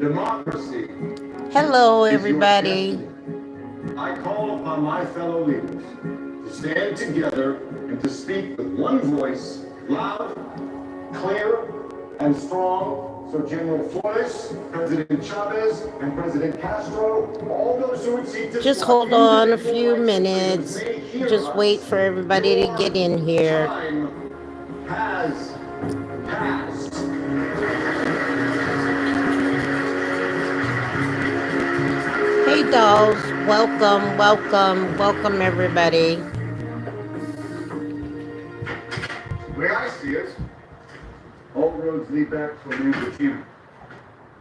democracy. Hello, everybody. I call upon my fellow leaders to stand together and to speak with one voice, loud, clear, and strong, so General Flores, President Chavez, and President Castro, all those who would seek to just hold on a few minutes. Just wait for everybody to get in here. Time has passed. Hey, dolls. Welcome, welcome, welcome, everybody. The way I see it, all roads lead back to a man with you.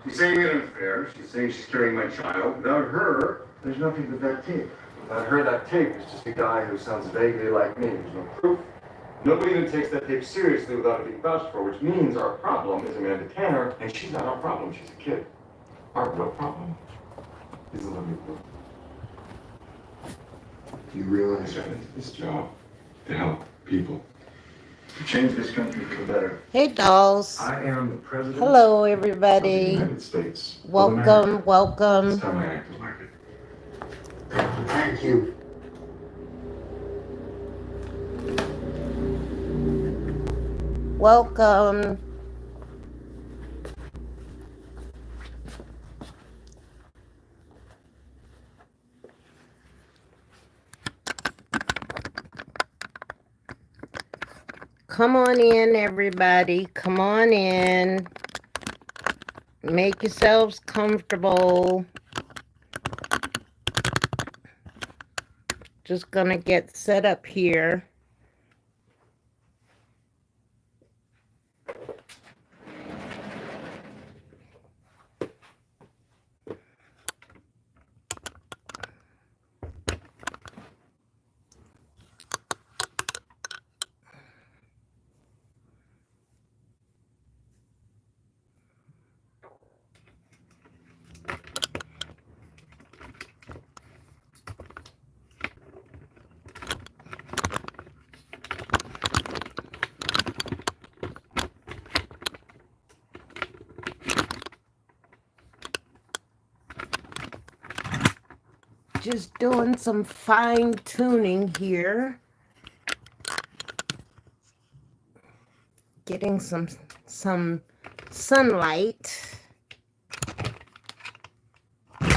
She's saying it unfair. She's saying she's carrying my child. Without her, there's nothing but that tape. Without her, that tape is just a guy who sounds vaguely like me. There's no proof. Nobody even takes that tape seriously without it being vouched for, which means our problem is Amanda Tanner, and she's not our problem. She's a kid. Our real problem is the living book. Do you realize I did this job to help people? To change this country for the better. Hey, dolls. I am the president. Hello, everybody. Of the United States. Welcome, welcome. This time I acted like it. Thank you. Welcome. Come on in, everybody. Come on in. Make yourselves comfortable. Just gonna get set up here. Just doing some fine tuning here. Getting some sunlight. There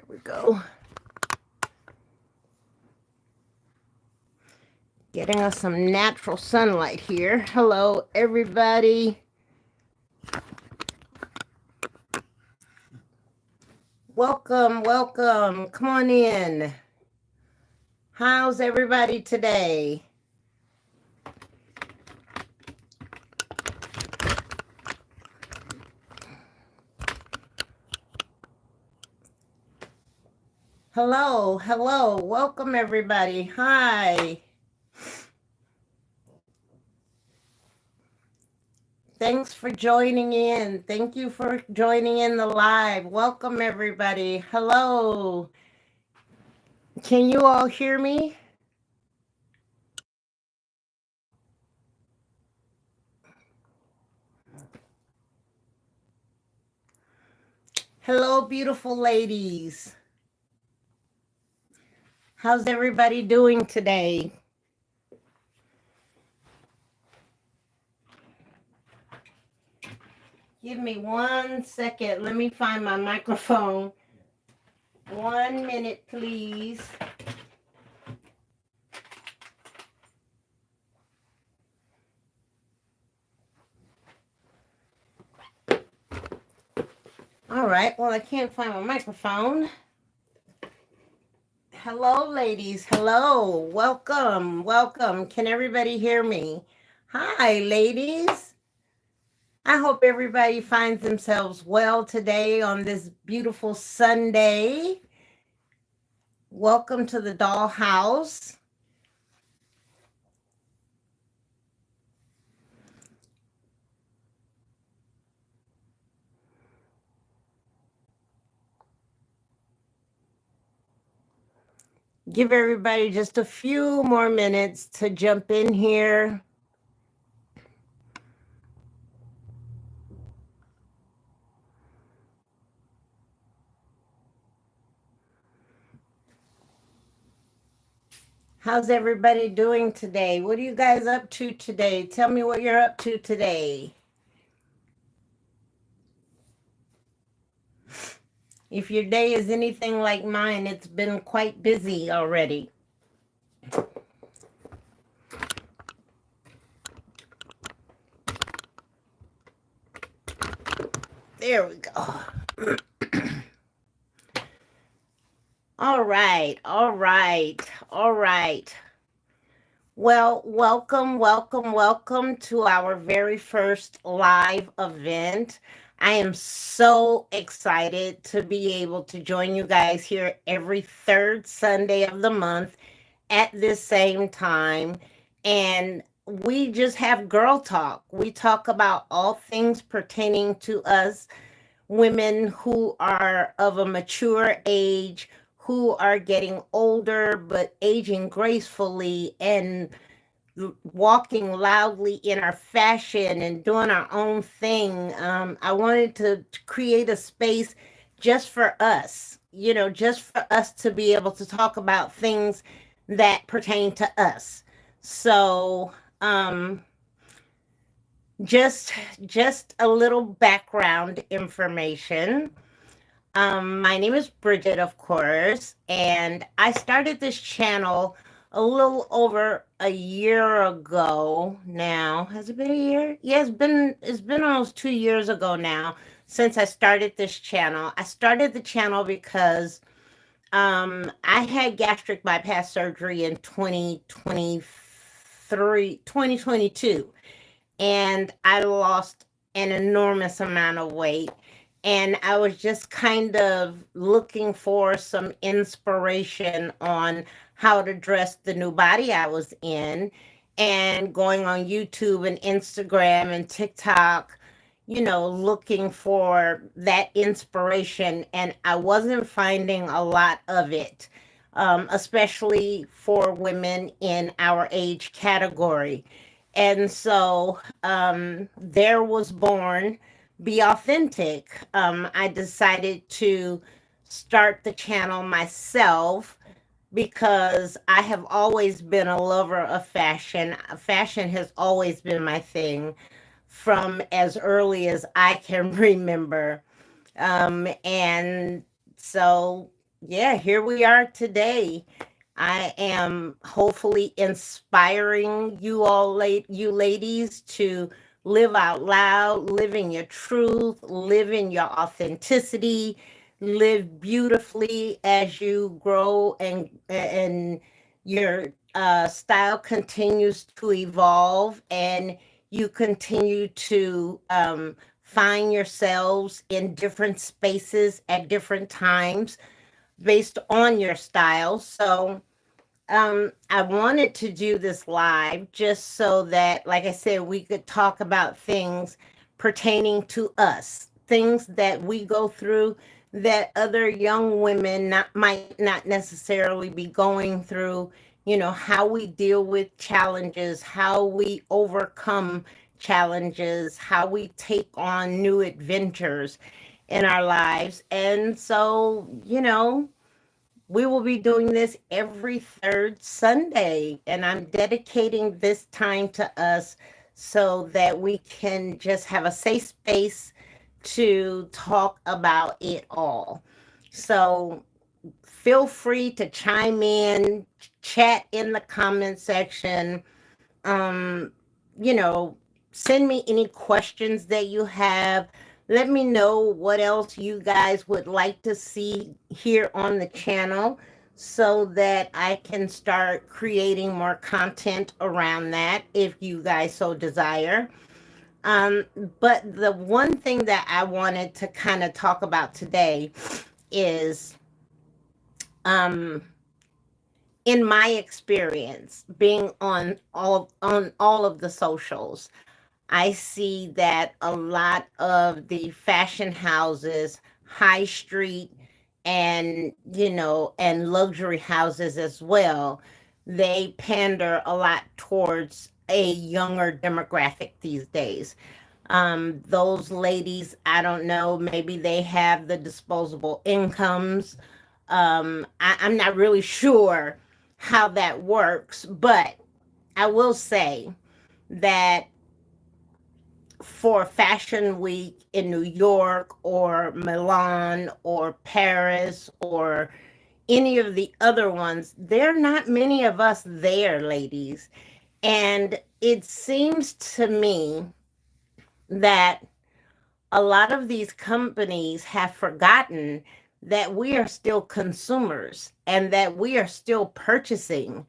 we go. Getting us some natural sunlight here. Hello, everybody. Welcome, welcome. Come on in. How's everybody today? Hello, hello. Welcome, everybody. Hi. Thanks for joining in. Thank you for joining in the live. Welcome, everybody. Hello. Can you all hear me? Hello, beautiful ladies. How's everybody doing today? Give me 1 second. Let me find my microphone. 1 minute, please. All right. Well, I can't find my microphone. Hello, ladies. Hello. Welcome. Welcome. Can everybody hear me? Hi, ladies. I hope everybody finds themselves well today on this beautiful Sunday. Welcome to the dollhouse. Give everybody just a few more minutes to jump in here. How's everybody doing today? What are you guys up to today? Tell me what you're up to today. If your day is anything like mine, it's been quite busy already. There we go. All right, all right, all right. Well, welcome to our very first live event. I am so excited to be able to join you guys here every third Sunday of the month at this same time. And we just have girl talk. We talk about all things pertaining to us women who are of a mature age, who are getting older but aging gracefully and walking loudly in our fashion and doing our own thing. I wanted to create a space just for us, just for us to be able to talk about things that pertain to us. So, just a little background information. My name is Bridget, of course, and I started this channel a little over a year ago now. Has it been a year? Yeah, it's been almost 2 years ago now since I started this channel. I started the channel because I had gastric bypass surgery in 2022, and I lost an enormous amount of weight. And I was just kind of looking for some inspiration on how to dress the new body I was in, and going on YouTube and Instagram and TikTok, looking for that inspiration. And I wasn't finding a lot of it, especially for women in our age category. And so there was born Be Authentic. I decided to start the channel myself because I have always been a lover of fashion. Fashion has always been my thing from as early as I can remember. And so, yeah, here we are today. I am hopefully inspiring you all, you ladies, to live out loud, live in your truth, live in your authenticity, live beautifully as you grow and your style continues to evolve, and you continue to find yourselves in different spaces at different times based on your style. So I wanted to do this live just so that, like I said, we could talk about things pertaining to us, things that we go through that other young women might not necessarily be going through, how we deal with challenges, how we overcome challenges, how we take on new adventures in our lives. And so, we will be doing this every third Sunday, and I'm dedicating this time to us so that we can just have a safe space to talk about it all. So feel free to chime in, chat in the comment section, um, you know, send me any questions that you have. Let me know what else you guys would like to see here on the channel so that I can start creating more content around that if you guys so desire. Um, but the one thing that I wanted to kind of talk about today is in my experience being on all of the socials, I see that a lot of the fashion houses, high street, and and luxury houses as well, they pander a lot towards a younger demographic these days. Those ladies, I don't know, maybe they have the disposable incomes. I'm not really sure how that works, but I will say that for Fashion Week in New York or Milan or Paris or any of the other ones, there are not many of us there, ladies. And it seems to me that a lot of these companies have forgotten that we are still consumers and that we are still purchasing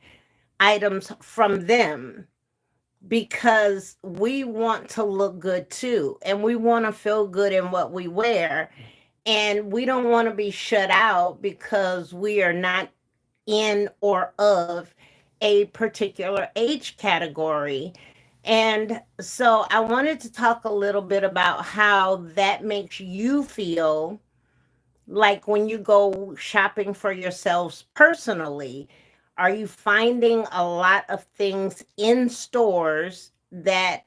items from them because we want to look good too, and we want to feel good in what we wear, and we don't want to be shut out because we are not in or of a particular age category. And so I wanted to talk a little bit about how that makes you feel, like when you go shopping for yourselves personally. Are you finding a lot of things in stores that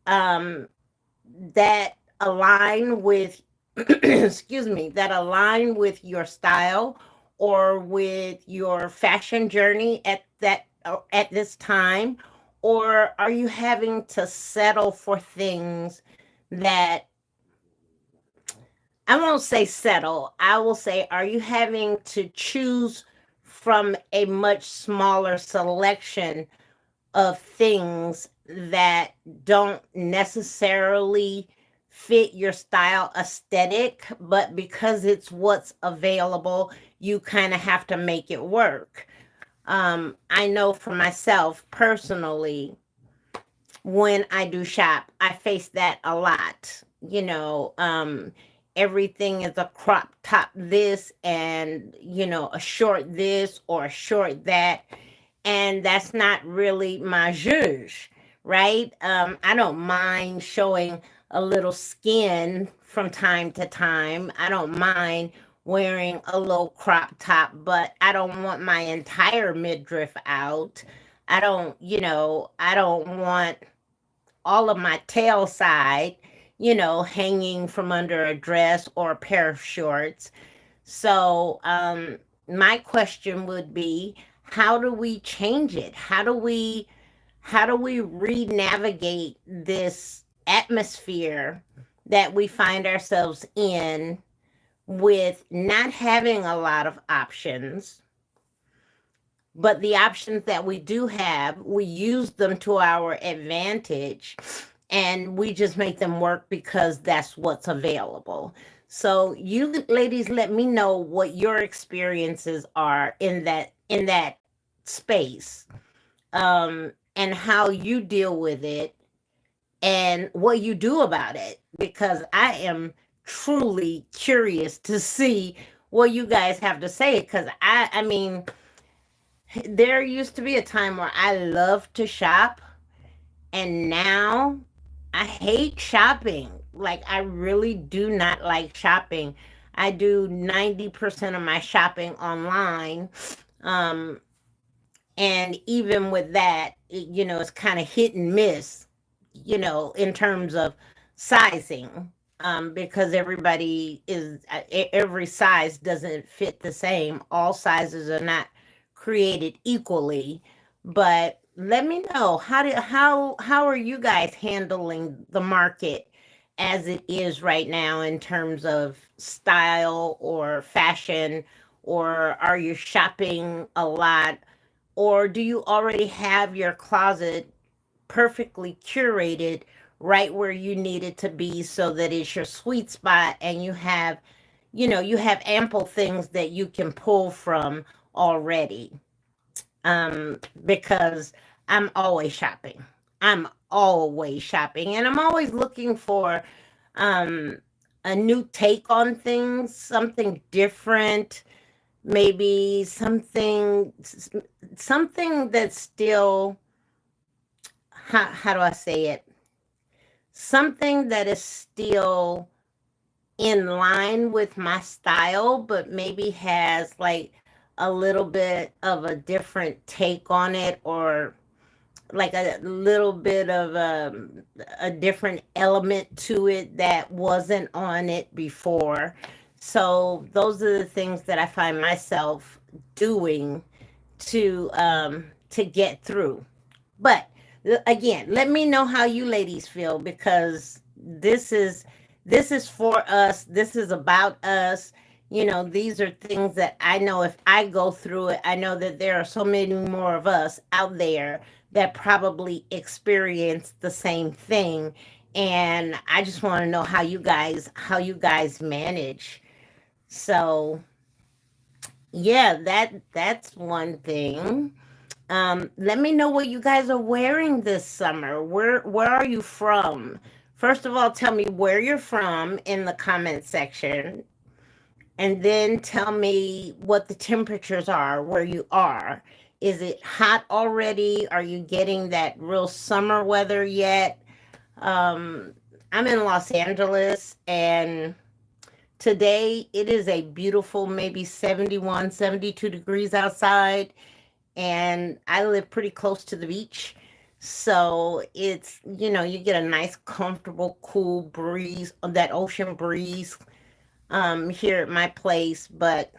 um that align with excuse me, that align with your style or with your fashion journey at this time? Or are you having to settle for things that, I won't say settle, I will say, are you having to choose from a much smaller selection of things that don't necessarily fit your style aesthetic, but because it's what's available, you kind of have to make it work? I know for myself personally, when I do shop, I face that a lot. Everything is a crop top this and, a short this or a short that. And that's not really my zhuzh, right? I don't mind showing a little skin from time to time. I don't mind wearing a little crop top, but I don't want my entire midriff out. I don't want all of my tail side, hanging from under a dress or a pair of shorts. So, my question would be, how do we change it? How do we re-navigate this atmosphere that we find ourselves in with not having a lot of options, but the options that we do have, we use them to our advantage and we just make them work because that's what's available. So you ladies, let me know what your experiences are in that space, and how you deal with it and what you do about it, because I am truly curious to see what you guys have to say, because I mean, there used to be a time where I loved to shop, and now I hate shopping. Like, I really do not like shopping. I do 90% of my shopping online. Um, and even with that, it's kind of hit and miss, in terms of sizing. Because every size doesn't fit the same. All sizes are not created equally. But let me know, how are you guys handling the market as it is right now in terms of style or fashion? Or are you shopping a lot? Or do you already have your closet perfectly curated right where you need it to be, so that it's your sweet spot and you have ample things that you can pull from already? Because I'm always shopping. I'm always shopping, and I'm always looking for um a new take on things, something different, maybe something that's still, how do I say it? Something that is still in line with my style, but maybe has like a little bit of a different take on it, or like a little bit of a different element to it that wasn't on it before. So those are the things that I find myself doing to get through. But again, let me know how you ladies feel, because this is for us. This is about us. These are things that I know if I go through it, I know that there are so many more of us out there that probably experience the same thing. And I just want to know how you guys manage. So yeah, that's one thing. Let me know what you guys are wearing this summer. Where are you from? First of all, tell me where you're from in the comment section, and then tell me what the temperatures are where you are. Is it hot already? Are you getting that real summer weather yet? Um, I'm in Los Angeles, and today it is a beautiful, maybe 71, 72 degrees outside, and I live pretty close to the beach. So you get a nice, comfortable, cool breeze, that ocean breeze, here at my place. But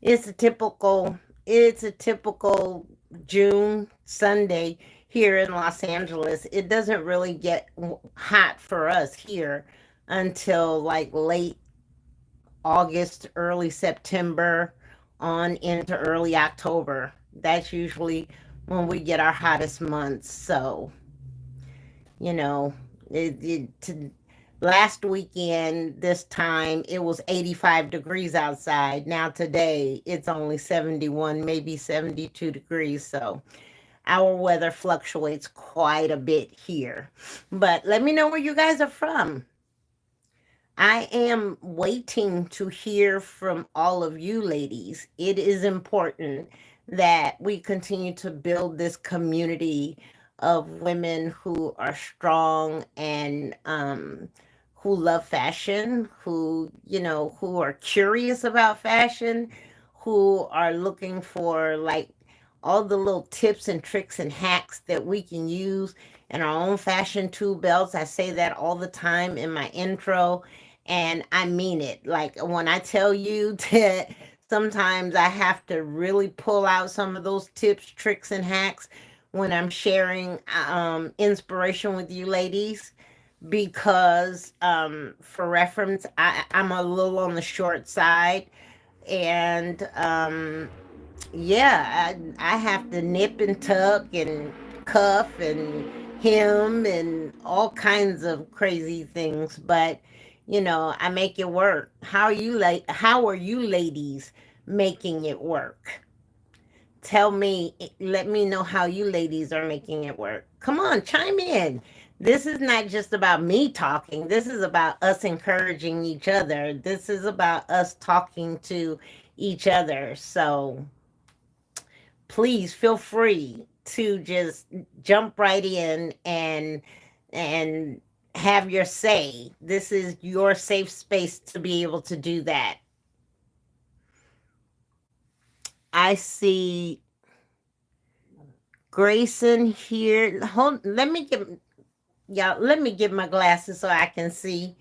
it's a typical, it's a typical June Sunday here in Los Angeles. It doesn't really get hot for us here until like late August, early September, on into early October. That's usually when we get our hottest months. So, you know, last weekend, this time, it was 85 degrees outside. Now, today, it's only 71, maybe 72 degrees. So, our weather fluctuates quite a bit here. But let me know where you guys are from. I am waiting to hear from all of you ladies. It is important that we continue to build this community of women who are strong and who love fashion, who are curious about fashion, who are looking for like all the little tips and tricks and hacks that we can use in our own fashion tool belts. I say that all the time in my intro, and I mean it. Like when I tell you that sometimes I have to really pull out some of those tips, tricks, and hacks when I'm sharing inspiration with you ladies, because for reference, I'm a little on the short side, and yeah, I have to nip and tuck and cuff and hem and all kinds of crazy things, but I make it work. How are you ladies making it work? Tell me, let me know how you ladies are making it work. Come on, chime in. This is not just about me talking. This is about us encouraging each other. This is about us talking to each other. So please feel free to just jump right in and have your say. This is your safe space to be able to do that. I see Grayson here. Let me get my glasses so I can see.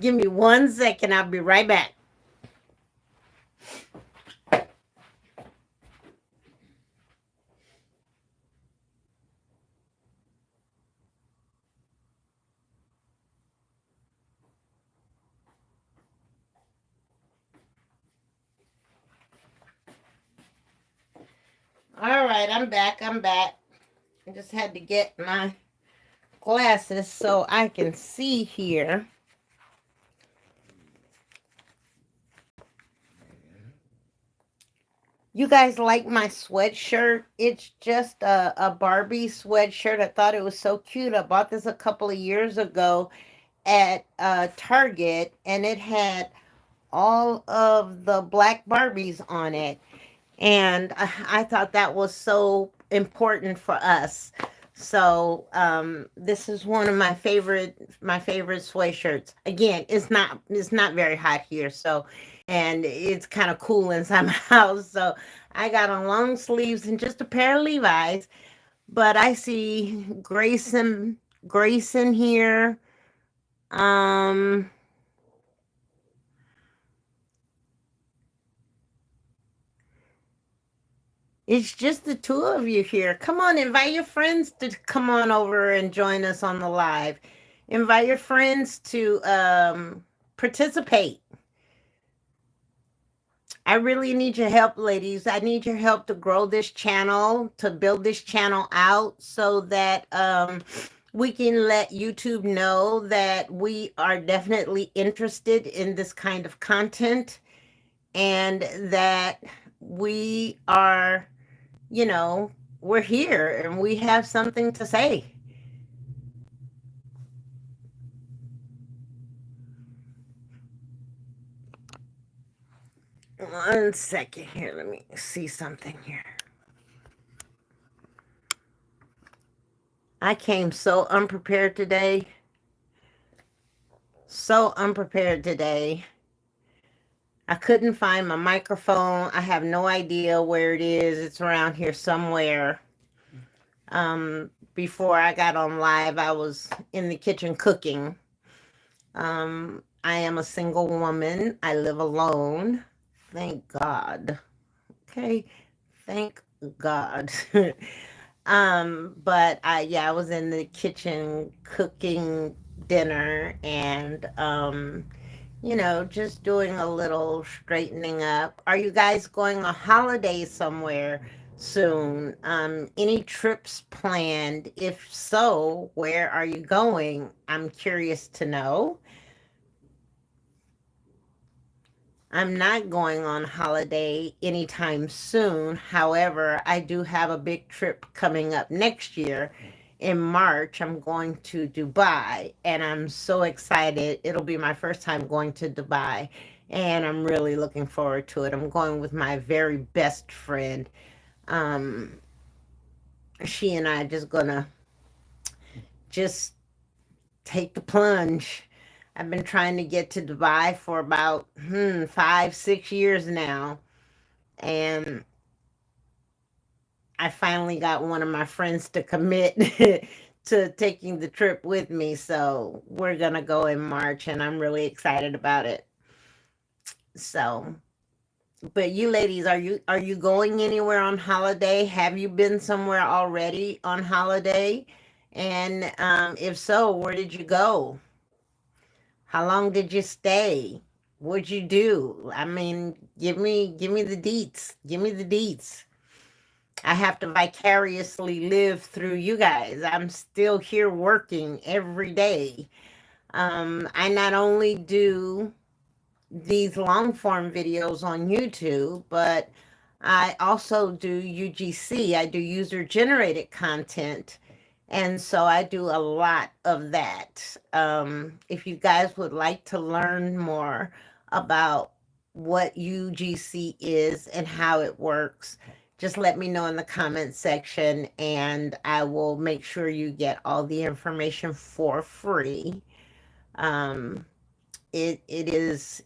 Give me 1 second. I'll be right back. All right, I'm back. I just had to get my glasses so I can see here. You guys like my sweatshirt? It's just a Barbie sweatshirt. I thought it was so cute. I bought this a couple of years ago at Target, and it had all of the black Barbies on it. And I thought that was so important for us. So this is one of my favorite sweatshirts. Again, it's not very hot here, so, and it's kind of cool inside my house. So I got on long sleeves and just a pair of Levi's. But I see Grayson here. Um, It's just the two of you here. Come on, invite your friends to come on over and join us on the live. Invite your friends to participate. I really need your help, ladies. I need your help to grow this channel, to build this channel out so that we can let YouTube know that we are definitely interested in this kind of content and that we are, you know, we're here and we have something to say. One second here. Let me see something here. I came so unprepared today. So unprepared today. I couldn't find my microphone. I have no idea where it is. It's around here somewhere. Before I got on live, I was in the kitchen cooking. I am a single woman. I live alone. Thank God. Okay. Thank God. But I was in the kitchen cooking dinner and just doing a little straightening up. Are you guys going on holiday somewhere soon? Any trips planned? If so, where are you going? I'm curious to know. I'm not going on holiday anytime soon. However, I do have a big trip coming up next year. In March, I'm going to Dubai, and I'm so excited. It'll be my first time going to Dubai, and I'm really looking forward to it. I'm going with my very best friend. She and I are just gonna just take the plunge. I've been trying to get to Dubai for about 5-6 years now. And I finally got one of my friends to commit to taking the trip with me. So we're going to go in March and I'm really excited about it. So, but you ladies, are you going anywhere on holiday? Have you been somewhere already on holiday? And if so, where did you go? How long did you stay? What'd you do? I mean, give me the deets. Give me the deets. I have to vicariously live through you guys. I'm still here working every day. I not only do these long form videos on YouTube, but I also do UGC. I do user generated content. And so I do a lot of that. If you guys would like to learn more about what UGC is and how it works, just let me know in the comment section and I will make sure you get all the information for free. It's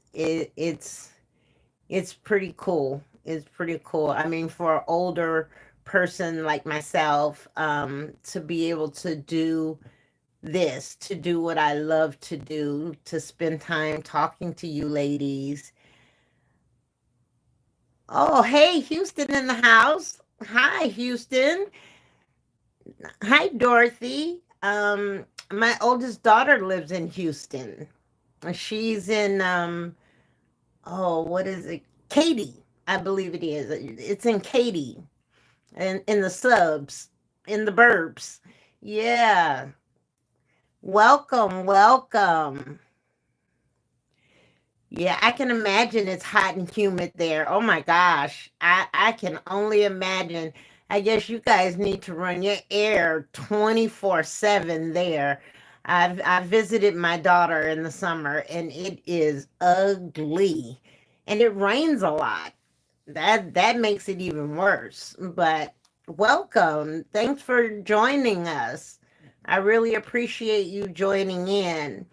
pretty cool. It's pretty cool. I mean, for an older person like myself, to be able to do this, to do what I love to do, to spend time talking to you ladies. Oh, hey, Houston in the house. Hi, Houston. Hi, Dorothy. My oldest daughter lives in Houston. She's in what is it? Katy, I believe it is. It's in Katy, and in the subs, in the burbs. Yeah. Welcome, welcome. Yeah, I can imagine it's hot and humid there. Oh my gosh. I can only imagine. I guess you guys need to run your air 24/7 there. I visited my daughter in the summer and it is ugly. And it rains a lot. That makes it even worse. But welcome. Thanks for joining us. I really appreciate you joining in.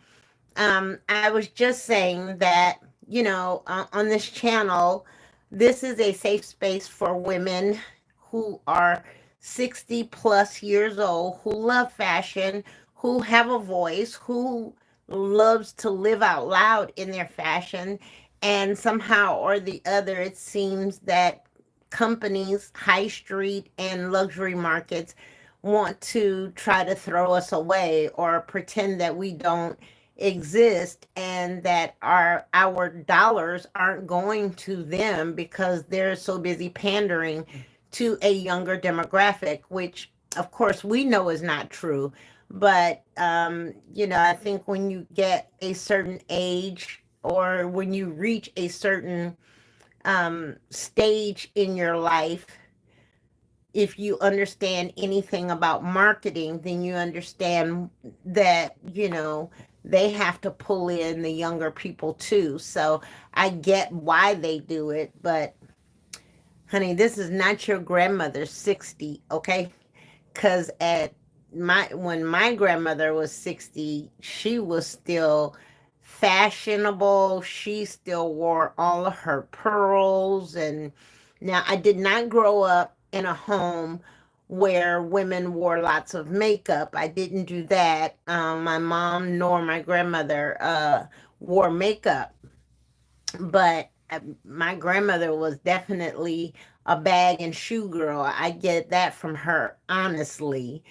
I was just saying that, on this channel, this is a safe space for women who are 60 plus years old, who love fashion, who have a voice, who loves to live out loud in their fashion. And somehow or the other, it seems that companies, high street and luxury markets want to try to throw us away or pretend that we don't exist and that our dollars aren't going to them because they're so busy pandering to a younger demographic, which of course we know is not true. But I think when you get a certain age or when you reach a certain stage in your life, if you understand anything about marketing, then you understand that, they have to pull in the younger people too. So I get why they do it, but honey, this is not your grandmother's 60, okay? Because when my grandmother was 60, she was still fashionable. She still wore all of her pearls. And now I did not grow up in a home where women wore lots of makeup. I didn't do that. My mom nor my grandmother wore makeup, but my grandmother was definitely a bag and shoe girl. I get that from her, honestly.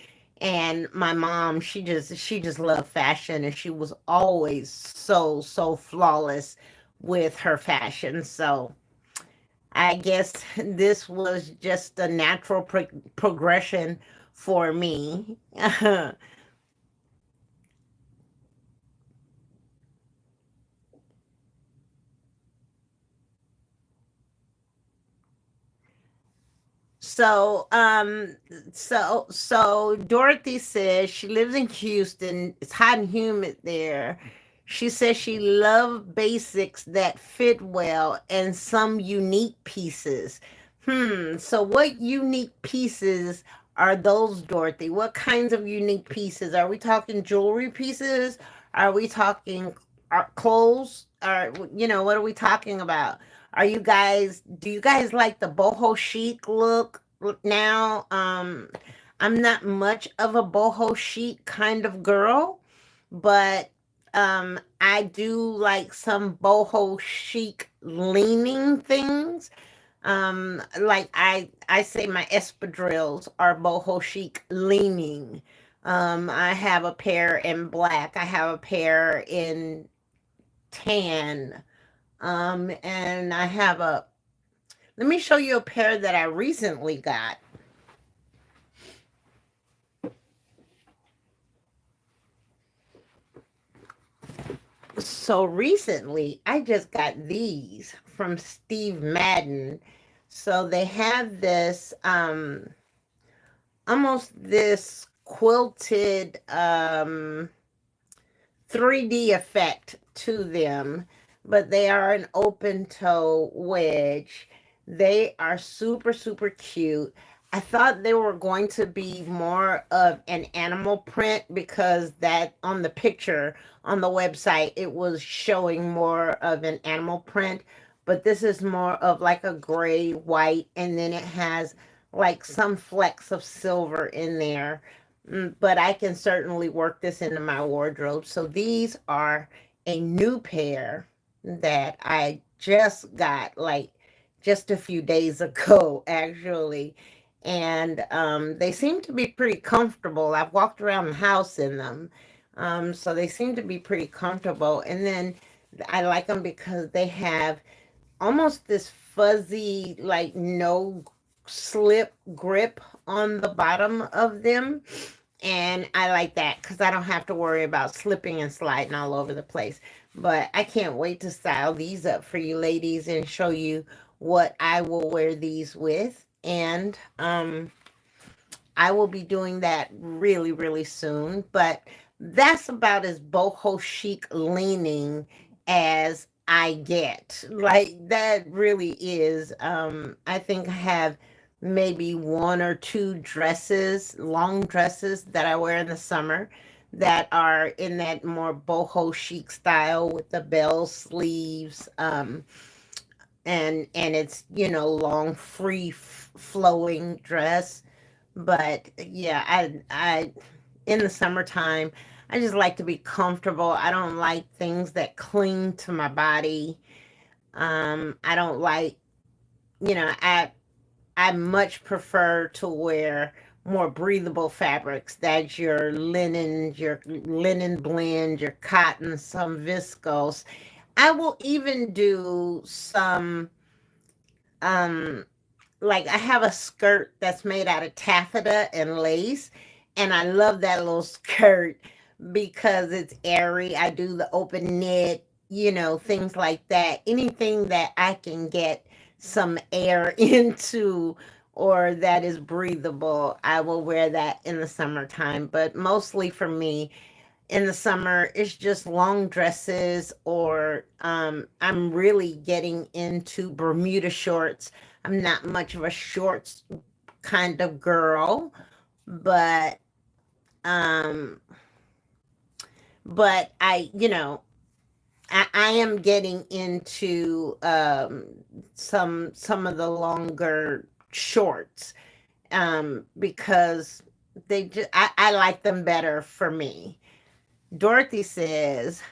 And my mom, she just loved fashion, and she was always so flawless with her fashion. So I guess this was just a natural progression for me. So, Dorothy says she lives in Houston. It's hot and humid there. She says she loves basics that fit well and some unique pieces. So what unique pieces are those, Dorothy? What kinds of unique pieces? Are we talking jewelry pieces? Are we talking clothes? Or, what are we talking about? Do you guys like the boho chic look now? I'm not much of a boho chic kind of girl, but I do like some boho chic leaning things. Like I say my espadrilles are boho chic leaning. I have a pair in black. I have a pair in tan. And I have let me show you a pair that I recently got. So recently, I just got these from Steve Madden. So they have this, almost this quilted, 3D effect to them, but they are an open toe wedge. They are super cute. I thought they were going to be more of an animal print because that on the picture on the website it was showing more of an animal print, but this is more of like a gray white, and then it has like some flecks of silver in there. But I can certainly work this into my wardrobe. So these are a new pair that I just got like just a few days ago, actually. And they seem to be pretty comfortable. I've walked around the house in them. So they seem to be pretty comfortable. And then I like them because they have almost this fuzzy, like no slip grip on the bottom of them. And I like that because I don't have to worry about slipping and sliding all over the place. But I can't wait to style these up for you ladies and show you what I will wear these with. And I will be doing that really soon. But that's about as boho chic leaning as I get. Like that really is. I think I have maybe one or two dresses, long dresses that I wear in the summer that are in that more boho chic style with the bell sleeves. And it's long free flowing dress. But yeah, I in the summertime I just like to be comfortable. I don't like things that cling to my body. I don't like, I I much prefer to wear more breathable fabrics. That's your linen blend, your cotton, some viscose. I will even do some um like I have a skirt that's made out of taffeta and lace, and I love that little skirt because it's airy. I do the open knit, things like that. Anything that I can get some air into or that is breathable, I will wear that in the summertime. But mostly for me, in the summer it's just long dresses, or I'm really getting into Bermuda shorts. I'm not much of a shorts kind of girl, but um I am getting into some of the longer shorts, because I like them better for me. Dorothy says,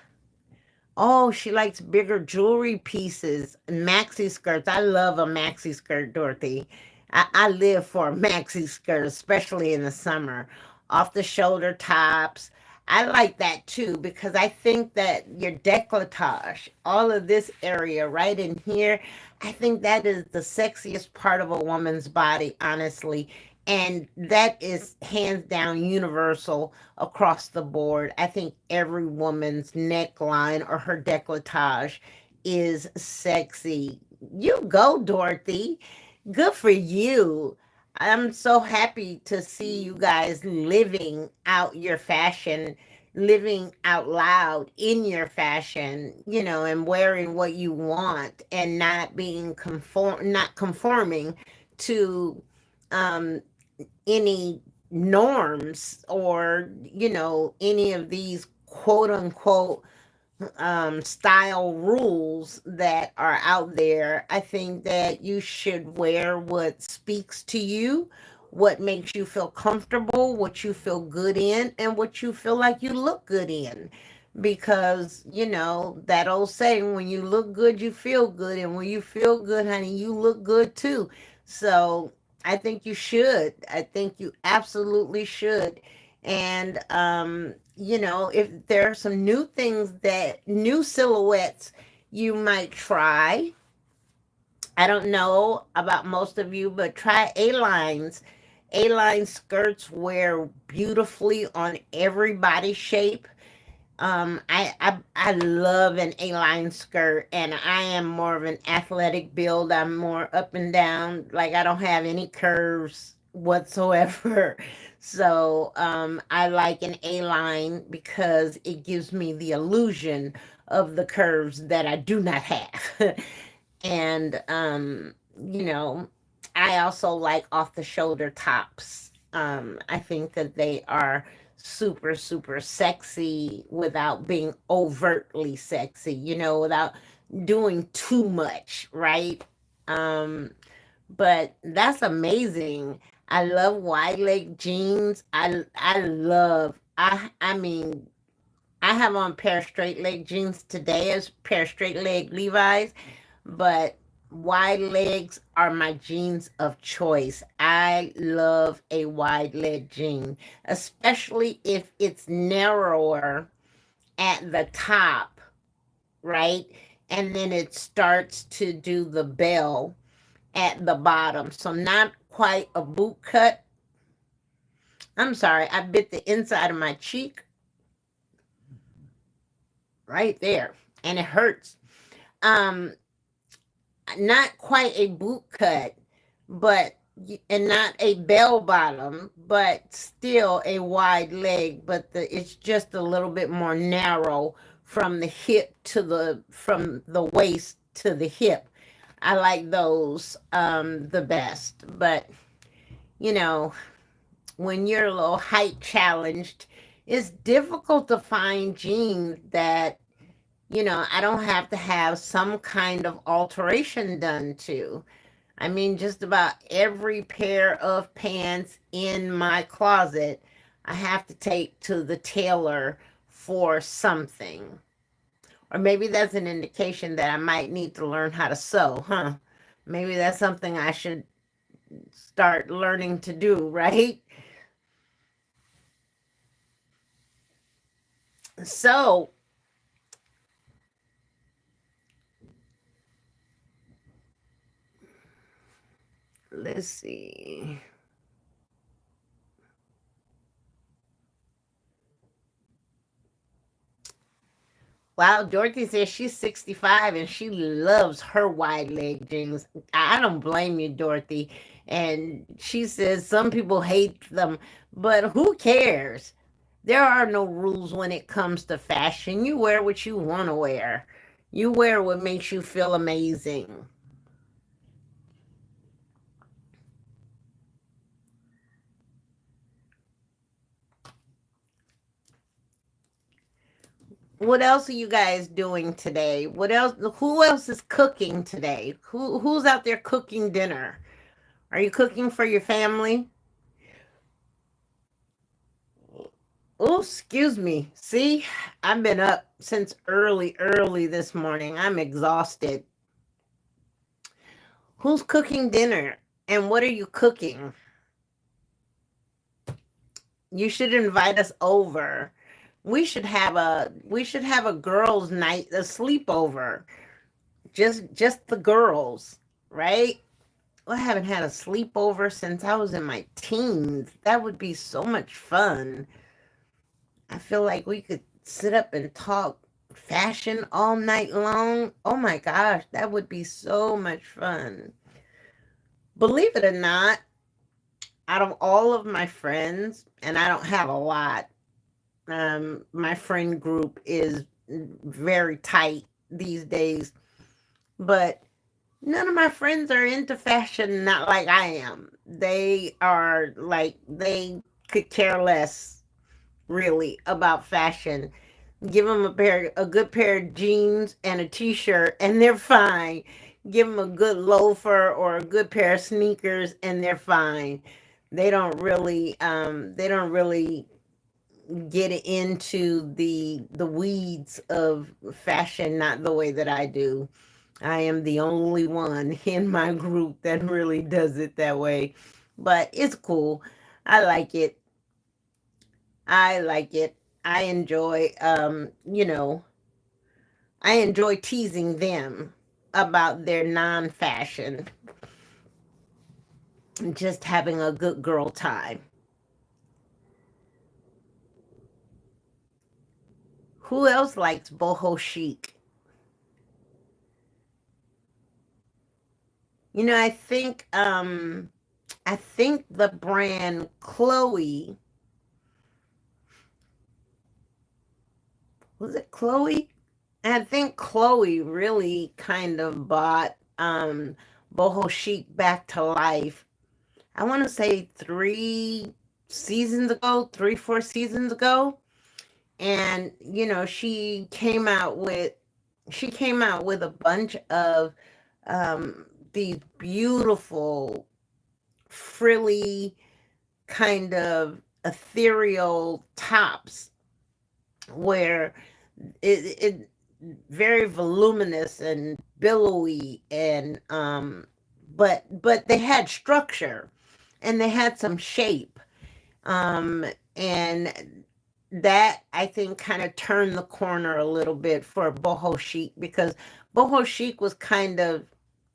oh, she likes bigger jewelry pieces and maxi skirts. I love a maxi skirt, Dorothy. I live for a maxi skirt, especially in the summer. Off the shoulder tops. I like that too because I think that your décolletage, all of this area right in here, I think that is the sexiest part of a woman's body, honestly. And that is hands down universal across the board. I think every woman's neckline or her décolletage is sexy. You go, Dorothy. Good for you. I'm so happy to see you guys living out your fashion, living out loud in your fashion, and wearing what you want and not conforming to um any norms, or any of these quote unquote style rules that are out there. I think that you should wear what speaks to you, what makes you feel comfortable, what you feel good in, and what you feel like you look good in. Because, that old saying, when you look good, you feel good. And when you feel good, honey, you look good too. So I think you should. I think you absolutely should. And, if there are some new silhouettes you might try. I don't know about most of you, but try A-lines. A-line skirts wear beautifully on every body shape. I love an A-line skirt, and I am more of an athletic build. I'm more up and down. Like, I don't have any curves whatsoever. So I like an A-line because it gives me the illusion of the curves that I do not have. And I also like off the shoulder tops. I think that they are super, super sexy without being overtly sexy, without doing too much, right? Um, but that's amazing. I love wide leg jeans. I mean, I have on a pair of straight leg jeans today as pair of straight leg Levi's, but wide legs are my jeans of choice. I love a wide leg jean, especially if it's narrower at the top, right? And then it starts to do the bell at the bottom. So not quite a boot cut. I'm sorry, I bit the inside of my cheek right there, and it hurts. Um, Not quite a boot cut, but and not a bell bottom, but still a wide leg, but it's just a little bit more narrow from the hip to from the waist to the hip. I like those the best. But you know, when you're a little height challenged, it's difficult to find jeans that I don't have to have some kind of alteration done to. I mean, just about every pair of pants in my closet, I have to take to the tailor for something. Or maybe that's an indication that I might need to learn how to sew, huh? Maybe that's something I should start learning to do, right? So let's see. Wow, Dorothy says she's 65 and she loves her wide leg jeans. I don't blame you, Dorothy. And she says some people hate them, but who cares? There are no rules when it comes to fashion. You wear what you want to wear. You wear what makes you feel amazing. What else are you guys doing today? What else? Who else is cooking today? Who's out there cooking dinner? Are you cooking for your family? Oh, excuse me. See, I've been up since early this morning. I'm exhausted. Who's cooking dinner? And what are you cooking? You should invite us over. We should have a girls' night, a sleepover. Just the girls, right? I haven't had a sleepover since I was in my teens. That would be so much fun. I feel like we could sit up and talk fashion all night long. Oh my gosh, that would be so much fun. Believe it or not, out of all of my friends, and I don't have a lot, my friend group is very tight these days, but none of my friends are into fashion, not like I am. They are like, they could care less really about fashion. Give them a good pair of jeans and a t-shirt and they're fine. Give them a good loafer or a good pair of sneakers and they're fine. They don't really get into the weeds of fashion, not the way that I do. I am the only one in my group that really does it that way. But it's cool. I like it. I like it. I enjoy I enjoy teasing them about their non-fashion and just having a good girl time. Who else likes boho chic? I think the brand Chloe, was it Chloe? I think Chloe really kind of bought boho chic back to life. I want to say 3 seasons ago, 4 seasons ago. And she came out with a bunch of these beautiful frilly kind of ethereal tops where it very voluminous and billowy, and but they had structure and they had some shape, um and that I think kind of turned the corner a little bit for boho chic, because boho chic was kind of,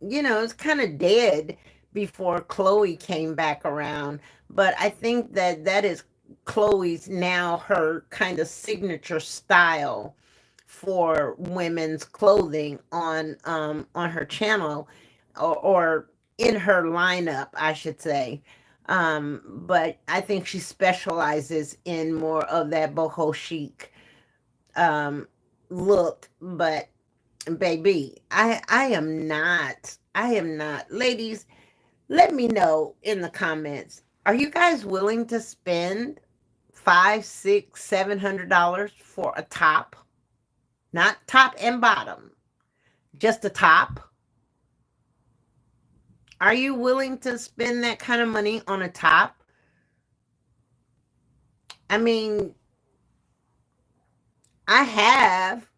it's kind of dead before Chloe came back around. But I think that is Chloe's now her kind of signature style for women's clothing on her channel, or in her lineup, I should say. But I think she specializes in more of that boho chic um look. But baby, I am not. Ladies, let me know in the comments. Are you guys willing to spend five, six, $700 for a top? Not top and bottom, just a top. Are you willing to spend that kind of money on a top? I mean, I have,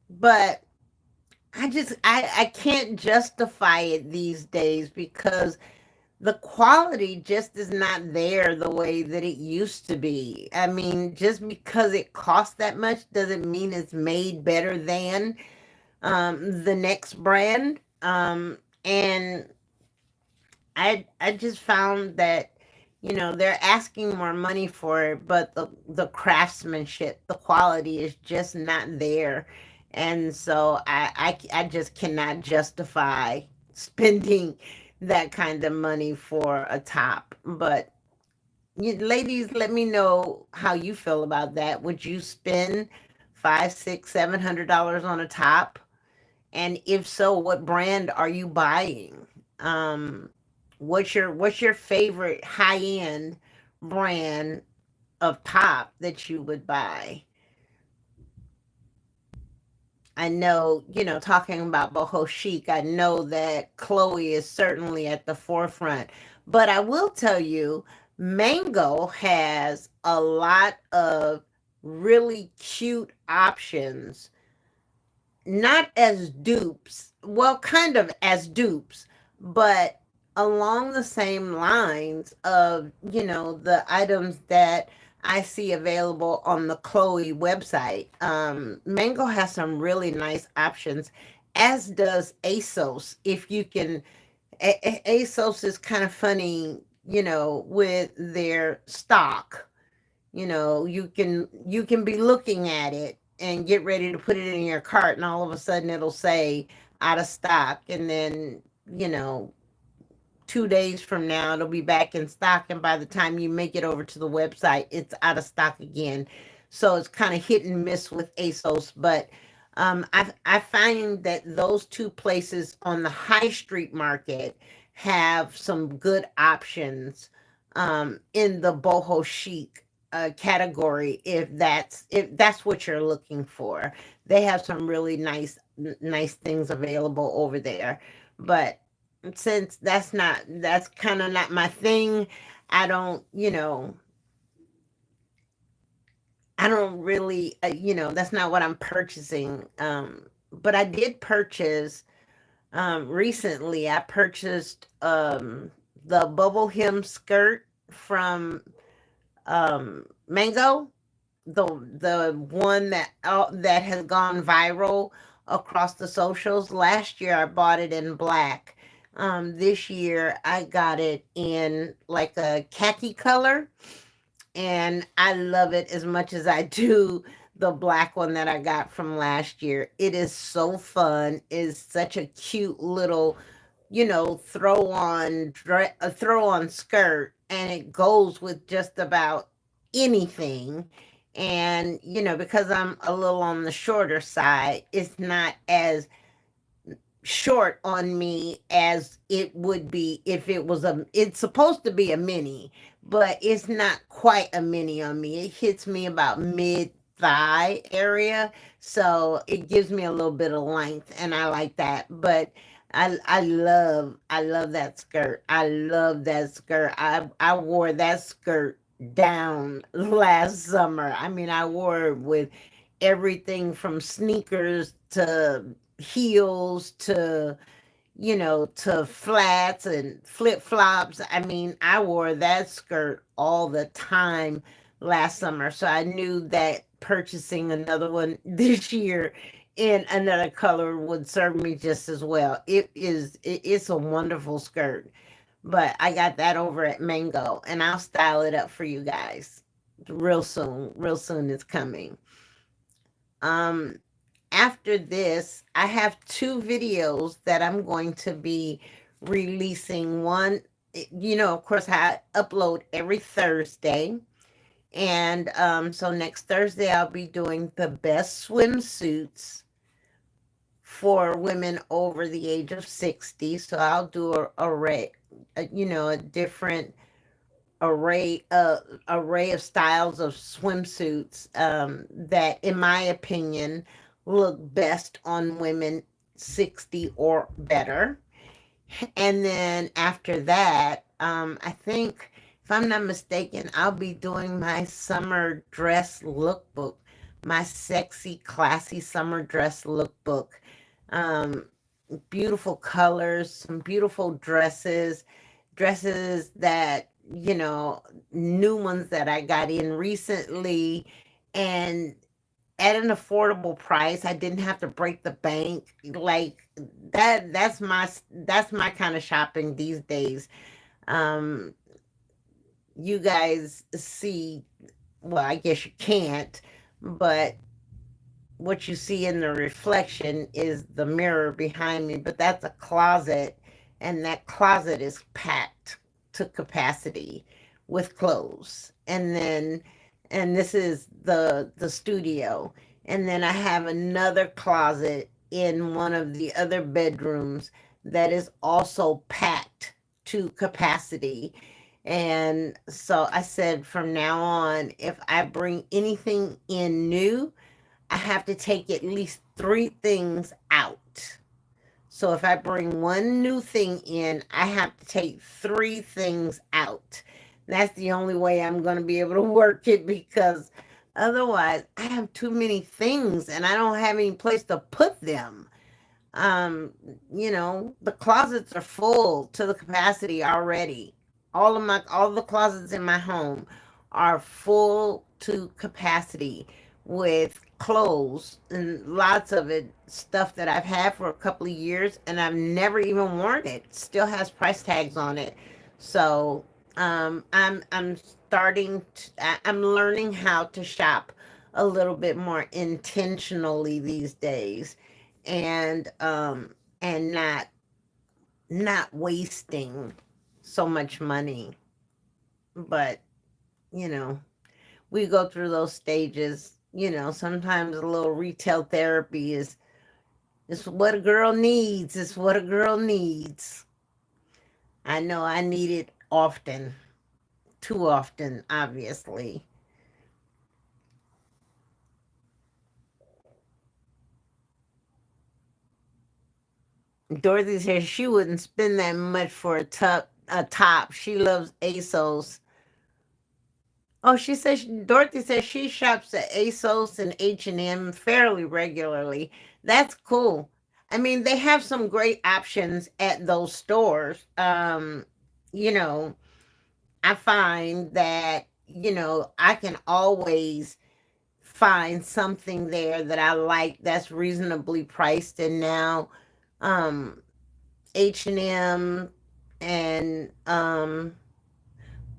but I can't justify it these days because the quality just is not there the way that it used to be. I mean, just because it costs that much doesn't mean it's made better than the next brand. And I just found that, you know, they're asking more money for it, but the craftsmanship, the quality is just not there. And so I just cannot justify spending that kind of money for a top. But you, ladies, let me know how you feel about that. Would you spend five, six, $700 on a top? And if so, what brand are you buying? Um, what's your favorite high end brand of top that you would buy? I know, you know, talking about boho chic, I know that Chloe is certainly at the forefront. But I will tell you, Mango has a lot of really cute options, not as dupes, well, kind of as dupes, but along the same lines of, you know, the items that I see available on the Chloe website. Mango has some really nice options, as does ASOS. If you can, ASOS is kind of funny, you know, with their stock. You know, you can be looking at it and get ready to put it in your cart, and all of a sudden it'll say out of stock, and then, you know, 2 days from now it'll be back in stock, and by the time you make it over to the website it's out of stock again. So it's kind of hit and miss with ASOS. But I find that those two places on the high street market have some good options in the boho chic category, if that's what you're looking for. They have some really nice things available over there. But since that's kind of not my thing, I don't, you know, I don't really, that's not what I'm purchasing. But I did purchase recently. I purchased the bubble hem skirt from Mango, the one that has gone viral across the socials. Last year I bought it in black. This year I got it in like a khaki color, and I love it as much as I do the black one that I got from last year. It is so fun. It's such a cute little, you know, throw on skirt, and it goes with just about anything. And you know, because I'm a little on the shorter side, it's not as short on me as it would be if it was it's supposed to be a mini, but it's not quite a mini on me. It hits me about mid thigh area, so it gives me a little bit of length, and I like that. But I love that skirt. I love that skirt. I wore that skirt down last summer. I mean, I wore it with everything from sneakers to heels to, you know, to flats and flip flops. I mean, I wore that skirt all the time last summer. So I knew that purchasing another one this year in another color would serve me just as well. It's a wonderful skirt. But I got that over at Mango, and I'll style it up for you guys real soon. Real soon it's coming. Um After this, I have two videos that I'm going to be releasing. One, you know, of course, I upload every Thursday. And so next Thursday, I'll be doing the best swimsuits for women over the age of 60. So I'll do you know, a different array of styles of swimsuits that, in my opinion, look best on women 60 or better. And then after that, I think, if I'm not mistaken, I'll be doing my summer dress lookbook, my sexy, classy summer dress lookbook. Um, Beautiful colors, some beautiful dresses dresses that, new ones that I got in recently, and at an affordable price. I didn't have to break the bank. Like that's my kind of shopping these days. Um, you guys see, well, I guess you can't, but what you see in the reflection is the mirror behind me, but that's a closet, and that closet is packed to capacity with clothes. And this is the studio. And then I have another closet in one of the other bedrooms that is also packed to capacity. And so I said from now on, if I bring anything in new, I have to take at least three things out. So if I bring one new thing in, I have to take three things out. That's the only way I'm going to be able to work it, because otherwise I have too many things and I don't have any place to put them. Um, the closets are full to the capacity already. All the closets in my home are full to capacity with clothes, and lots of it stuff that I've had for a couple of years and I've never even worn it. Still has price tags on it. So, I'm I'm learning how to shop a little bit more intentionally these days, and not wasting so much money. But you know we go through those stages. Sometimes a little retail therapy is what a girl needs. It's what a girl needs. I know I need it often, too often, obviously. Dorothy says she wouldn't spend that much for a top. She loves ASOS. Oh, Dorothy says she shops at ASOS and H&M fairly regularly. That's cool. I mean, they have some great options at those stores. You know, I find that, I can always find something there that I like that's reasonably priced. And now, um, H&M and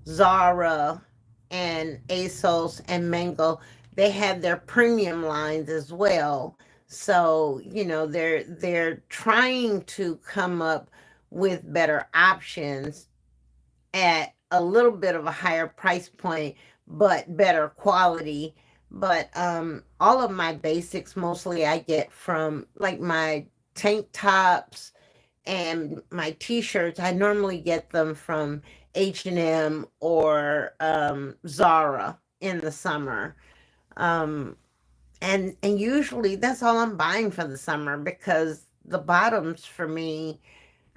Zara and ASOS and Mango, they have their premium lines as well. So, they're trying to come up with better options at a little bit of a higher price point, but better quality. But all of my basics mostly I get from, like, my tank tops and my t-shirts. I normally get them from H&M or Zara in the summer. um, and usually that's all I'm buying for the summer, because the bottoms for me,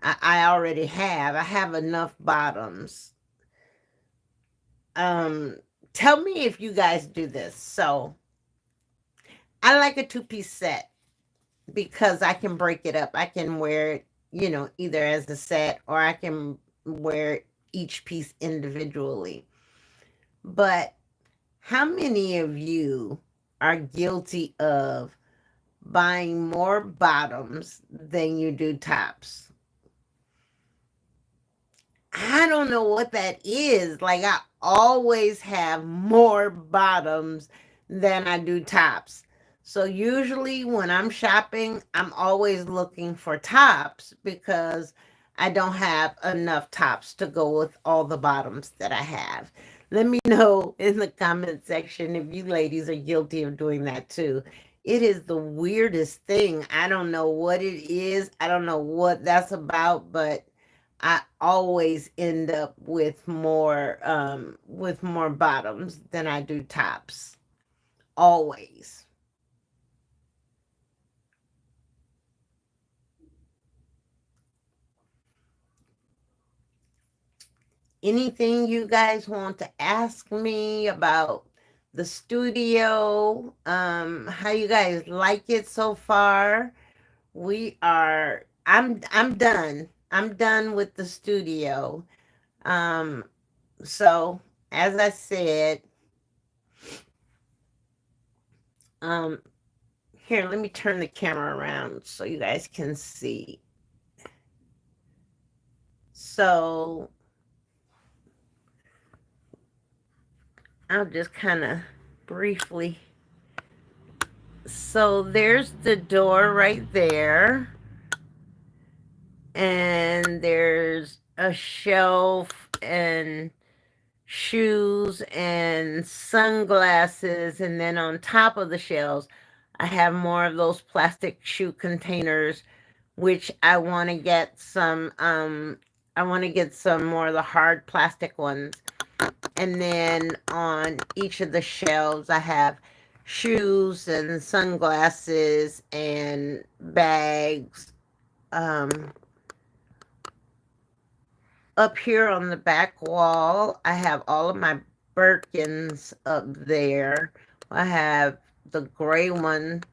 I already have. I have enough bottoms. um, Tell me if you guys do this. So I like a two-piece set because I can break it up. I can wear it, either as a set, or I can wear each piece individually. But how many of you are guilty of buying more bottoms than you do tops? I don't know what that is. Like, I always have more bottoms than I do tops. So usually when I'm shopping, I'm always looking for tops, because I don't have enough tops to go with all the bottoms that I have. Let me know in the comment section if you ladies are guilty of doing that too. It is the weirdest thing. I don't know what it is. I don't know what that's about, but I always end up with more bottoms than I do tops. Always. Anything you guys want to ask me about the studio? How you guys like it so far? I'm done. I'm done with the studio. So as I said, um, here, let me turn the camera around so you guys can see. So I'll just kind of briefly. So there's the door right there. And there's a shelf and shoes and sunglasses. And then on top of the shelves, I have more of those plastic shoe containers, which I want to get some, I want to get some more of the hard plastic ones. And then on each of the shelves, I have shoes and sunglasses and bags. Up here on the back wall, I have all of my Birkins up there. I have the gray one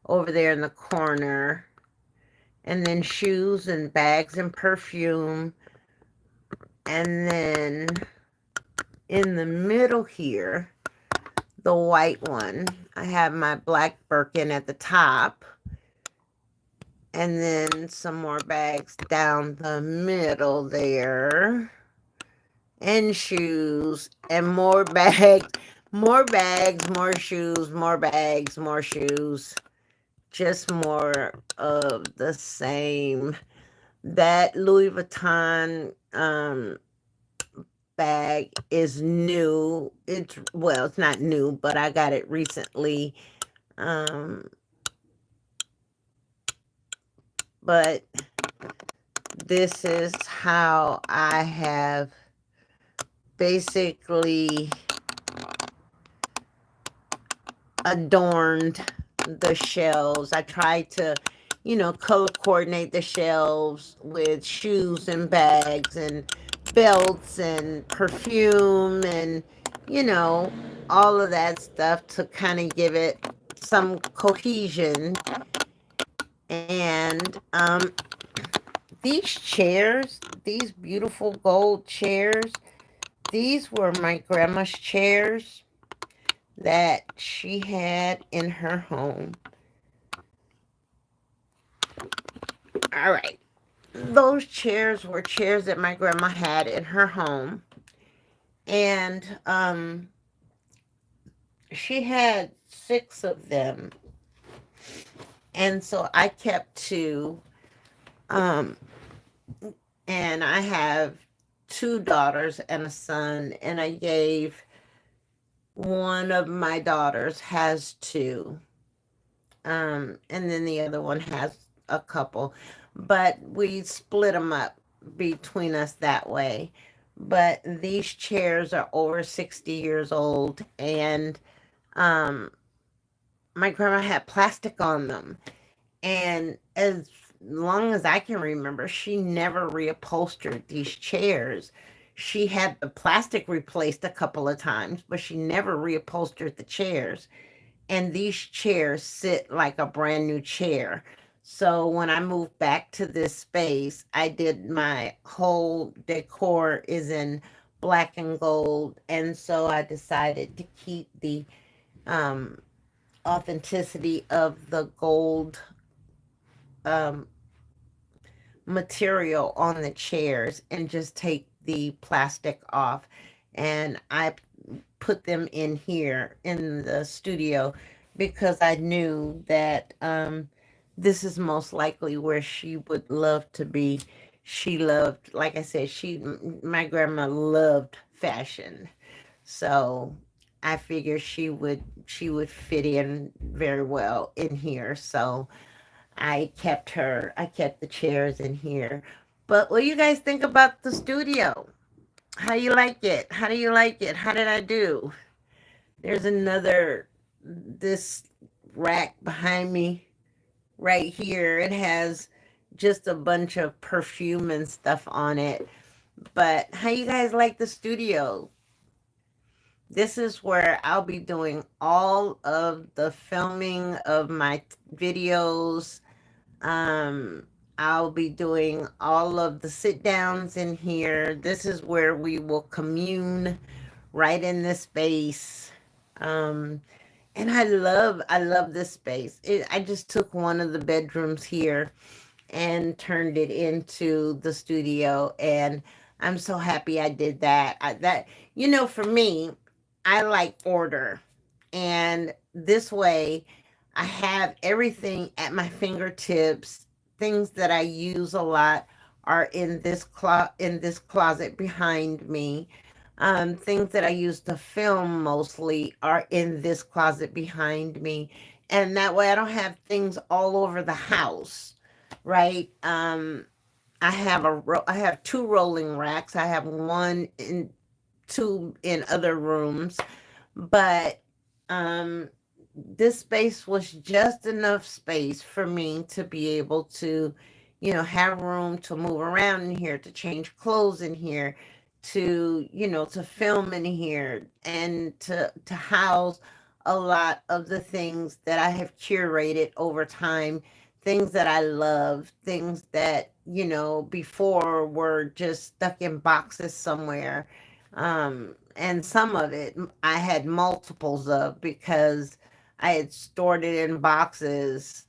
over there in the corner. And then shoes and bags and perfume. And then in the middle here, the white one, I have my black Birkin at the top. And then some more bags down the middle there. And shoes. And more bags. More bags, more shoes, more bags, more shoes. Just more of the same. That Louis Vuitton bag is new. Well, it's not new, but I got it recently. But this is how I have basically adorned the shelves. I tried to, color coordinate the shelves with shoes and bags and belts and perfume and, all of that stuff to kind of give it some cohesion. And these chairs, these beautiful gold chairs, these were my grandma's chairs that she had in her home. All right. Those chairs were chairs that my grandma had in her home. And she had 6 of them. And so I kept 2. And I have 2 daughters and a son. And I gave one of my daughters has 2. And then the other one has a couple. But we split them up between us that way. But these chairs are over 60 years old. And my grandma had plastic on them. And as long as I can remember, she never reupholstered these chairs. She had the plastic replaced a couple of times, but she never reupholstered the chairs. And these chairs sit like a brand new chair. So when I moved back to this space, I did my whole decor is in black and gold. And so I decided to keep the authenticity of the gold material on the chairs and just take the plastic off. And I put them in here in the studio because I knew that this is most likely where she would love to be. She loved, like I said, my grandma loved fashion. So I figured she would fit in very well in here. So I kept the chairs in here. But what do you guys think about the studio? How you like it? How do you like it? How did I do? There's this rack behind me right here. It has just a bunch of perfume and stuff on it. But how you guys like the studio? This is where I'll be doing all of the filming of my videos. I'll be doing all of the sit downs in here. This is where we will commune right in this space. Um, and I love this space. I just took one of the bedrooms here and turned it into the studio, and I'm so happy I did that. For me, I like order, and this way I have everything at my fingertips. Things that I use a lot are in this closet behind me. Things that I use to film mostly are in this closet behind me, and that way I don't have things all over the house, right? I have two rolling racks. I have one in two in other rooms, but um this space was just enough space for me to be able to, have room to move around in here, to change clothes in here, to film in here, and to house a lot of the things that I have curated over time, things that I love, things that, before were just stuck in boxes somewhere. And some of it I had multiples of because I had stored it in boxes.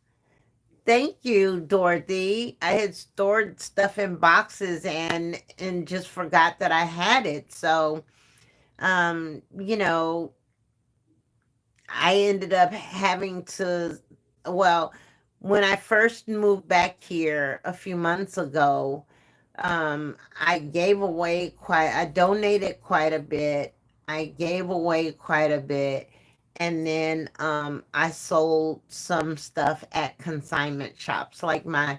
Thank you, Dorothy. I had stored stuff in boxes and just forgot that I had it. So, um, you know, I ended up having to, well, when I first moved back here a few months ago, I donated quite a bit. I gave away quite a bit. And then I sold some stuff at consignment shops, like my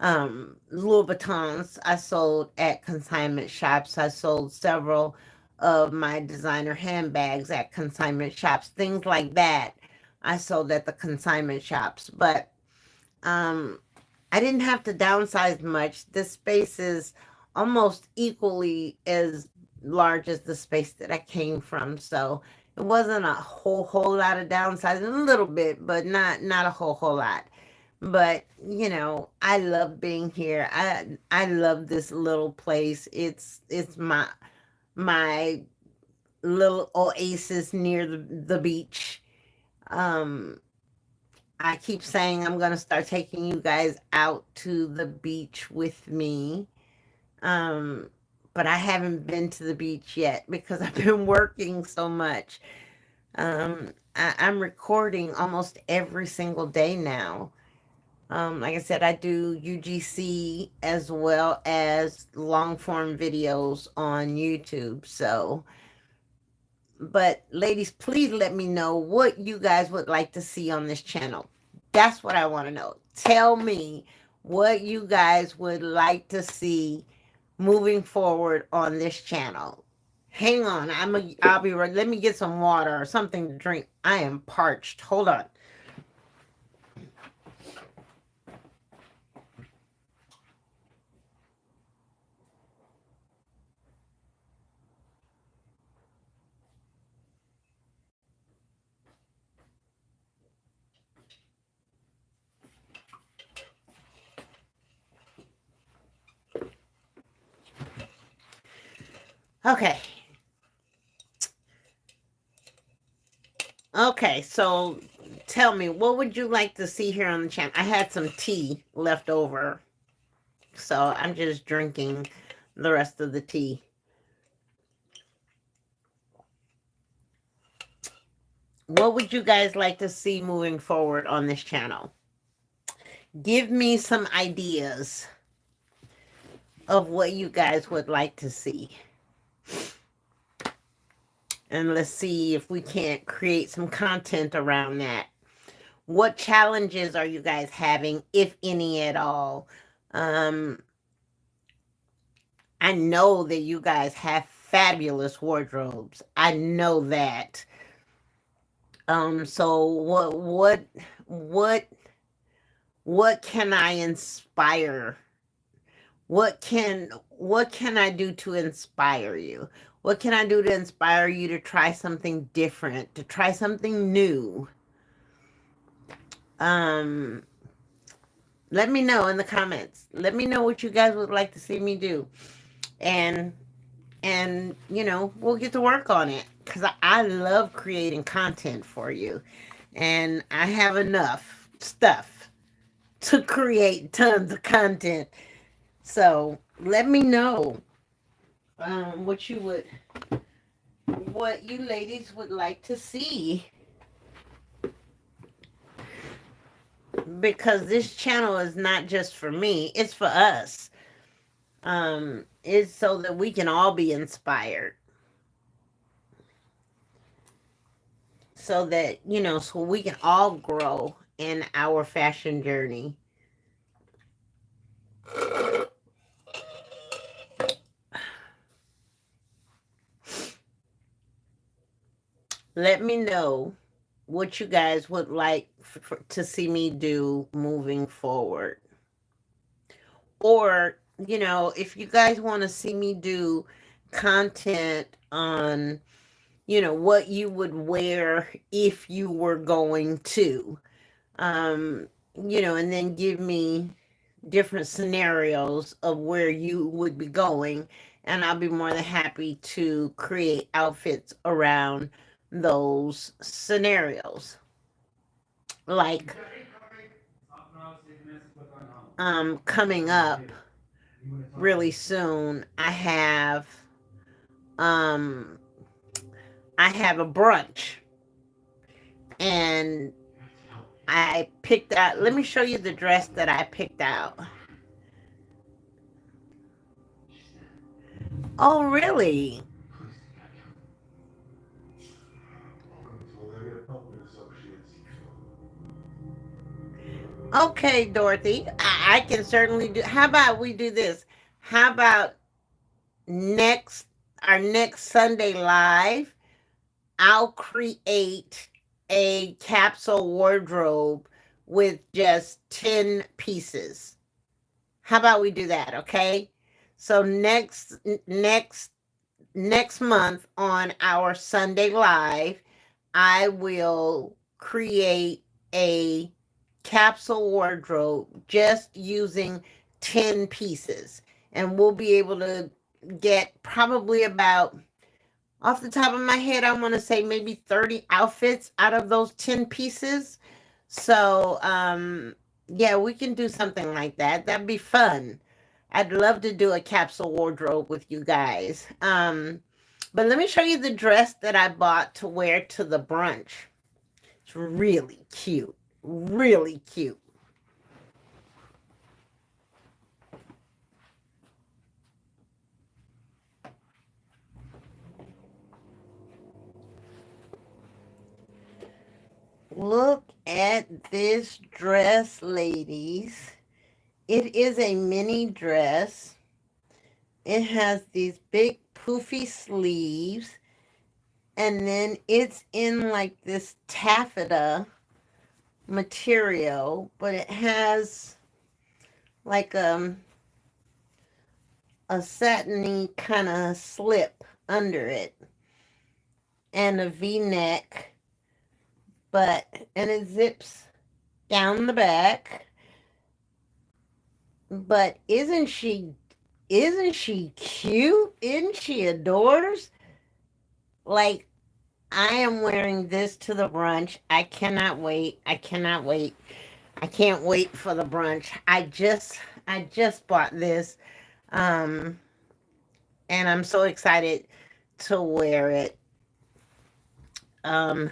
Louis Vuittons. I sold at consignment shops. I sold several of my designer handbags at consignment shops, things like that. I sold at the consignment shops, but um, I didn't have to downsize much. This space is almost equally as large as the space that I came from, so it wasn't a whole lot of downsizing. A little bit, but not a whole lot. But I love being here. I love this little place. It's my little oasis near the beach. Um, I keep saying I'm gonna start taking you guys out to the beach with me. Um, but I haven't been to the beach yet because I've been working so much. I'm recording almost every single day now. Like I said, I do UGC as well as long form videos on YouTube. So, but ladies, please let me know what you guys would like to see on this channel. That's what I want to know. Tell me what you guys would like to see moving forward on this channel. Hang on, I'll be right. Let me get some water or something to drink. I am parched. Hold on. Okay. Okay, so tell me, what would you like to see here on the channel? I had some tea left over, so I'm just drinking the rest of the tea. What would you guys like to see moving forward on this channel? Give me some ideas of what you guys would like to see. And let's see if we can't create some content around that. What challenges are you guys having, if any at all? I know that you guys have fabulous wardrobes. I know that. So what can I inspire? What can I do to inspire you? What can I do to inspire you to try something different, to try something new? Um Let me know in the comments. Let me know what you guys would like to see me do. And we'll get to work on it, because I love creating content for you, and I have enough stuff to create tons of content. So let me know what you ladies would like to see, because this channel is not just for me, it's for us. It's so that we can all be inspired, so that so we can all grow in our fashion journey. Let me know what you guys would like to see me do moving forward. Or, if you guys want to see me do content on, what you would wear if you were going to, and then give me different scenarios of where you would be going, and I'll be more than happy to create outfits around those scenarios. Like, coming up really soon, um I have a brunch, and I picked out, let me show you the dress that I picked out. Oh, really? Okay, Dorothy, I can certainly do. How about we do this? How about next our next Sunday live, I'll create a capsule wardrobe with just 10 pieces. How about we do that, okay? So next month on our Sunday live, I will create a capsule wardrobe just using 10 pieces. And we'll be able to get probably about, off the top of my head, I want to say maybe 30 outfits out of those 10 pieces. So, yeah, we can do something like that. That'd be fun. I'd love to do a capsule wardrobe with you guys. But let me show you the dress that I bought to wear to the brunch. It's really cute. Really cute. Look at this dress, ladies. It is a mini dress. It has these big poofy sleeves, and then it's in like this taffeta material, but it has like a satiny kind of slip under it, and a V-neck, and it zips down the back. But isn't she cute? Isn't she adores? Like, I am wearing this to the brunch. I cannot wait. I cannot wait. I can't wait for the brunch. I just bought this. Um and I'm so excited to wear it. Um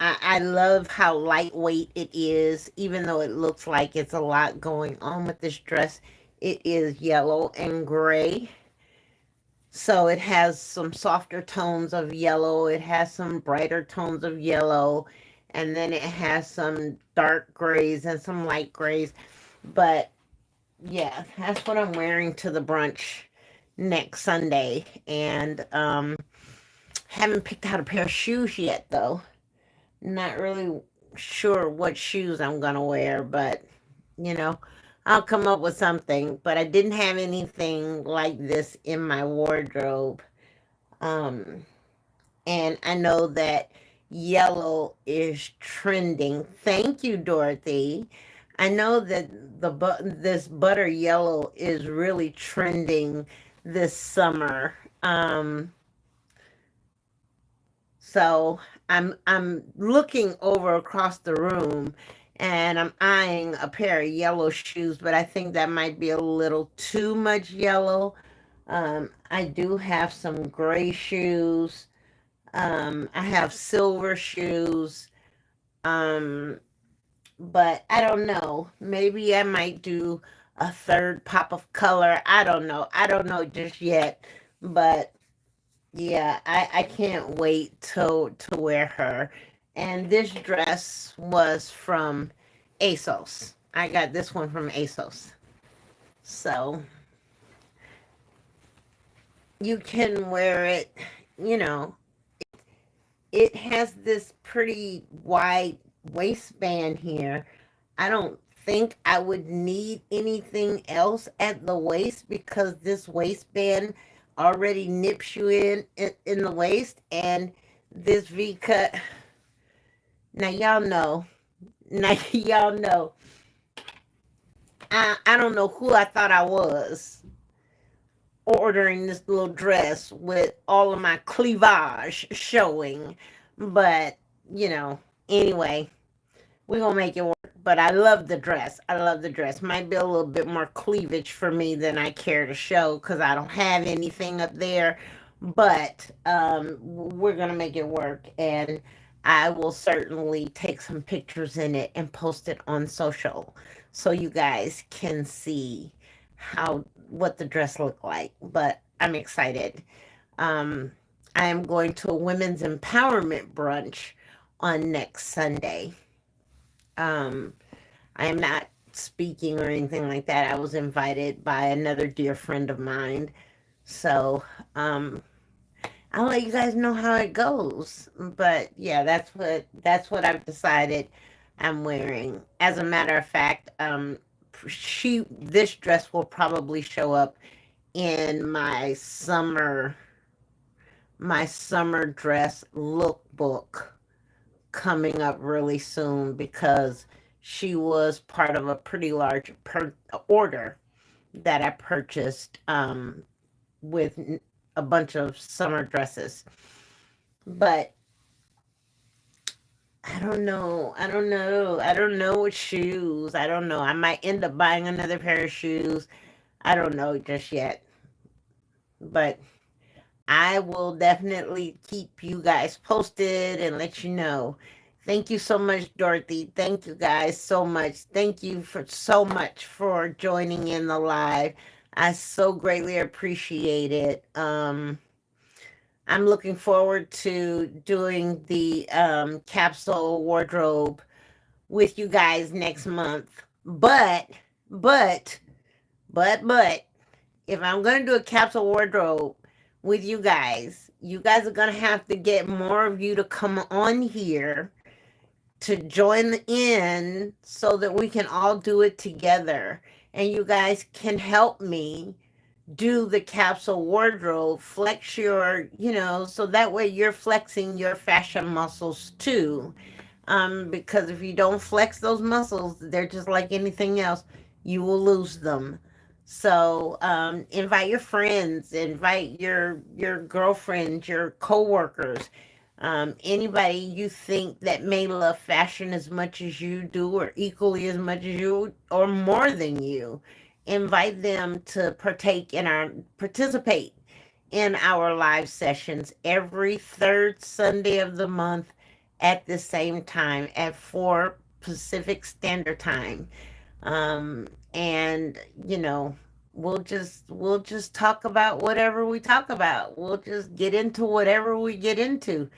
I love how lightweight it is, even though it looks like it's a lot going on with this dress. It is yellow and gray. So it has some softer tones of yellow. It has some brighter tones of yellow. And then it has some dark grays and some light grays. But yeah, that's what I'm wearing to the brunch next Sunday. And haven't picked out a pair of shoes yet, though. Not really sure what shoes I'm gonna wear, but you know, I'll come up with something. But I didn't have anything like this in my wardrobe. Um, and I know that yellow is trending. Thank you, Dorothy. I know that this butter yellow is really trending this summer. So I'm looking over across the room and I'm eyeing a pair of yellow shoes, but I think that might be a little too much yellow. I do have some gray shoes. I have silver shoes. Um, but I don't know. Maybe I might do a third pop of color. I don't know. I don't know just yet. But yeah, I can't wait to wear her. And this dress was from ASOS. I got this one from ASOS. So you can wear it, you know, it has this pretty wide waistband here. I don't think I would need anything else at the waist because this waistband already nips you in the waist, and this V cut. Now y'all know. Now y'all know. I don't know who I thought I was ordering this little dress with all of my cleavage showing, but anyway, we're gonna make it work. But I love the dress. I love the dress. Might be a little bit more cleavage for me than I care to show because I don't have anything up there. But we're gonna make it work, and I will certainly take some pictures in it and post it on social so you guys can see how what the dress looked like. But I'm excited. Um, I am going to a women's empowerment brunch on next Sunday. Um, I am not speaking or anything like that. I was invited by another dear friend of mine. So, I'll let you guys know how it goes. But yeah, that's what I've decided I'm wearing. As a matter of fact, this dress will probably show up in my summer dress lookbook coming up really soon because she was part of a pretty large order that I purchased with a bunch of summer dresses. But I don't know. I don't know. I don't know what shoes. I don't know. I might end up buying another pair of shoes. I don't know just yet. But I will definitely keep you guys posted and let you know. Thank you so much, Dorothy. Thank you guys so much. Thank you for so much for joining in the live. I so greatly appreciate it. I'm looking forward to doing the capsule wardrobe with you guys next month. But, but, if I'm going to do a capsule wardrobe with you guys are going to have to get more of you to come on here to join in so that we can all do it together. And you guys can help me do the capsule wardrobe, flex so that way you're flexing your fashion muscles too. Because if you don't flex those muscles, they're just like anything else, you will lose them. So invite your friends, invite your girlfriends, your coworkers, anybody you think that may love fashion as much as you do, or equally as much as you, or more than you. Invite them to participate in our live sessions every third Sunday of the month at the same time at 4 Pacific Standard Time. And we'll just talk about whatever we talk about. We'll just get into whatever we get into.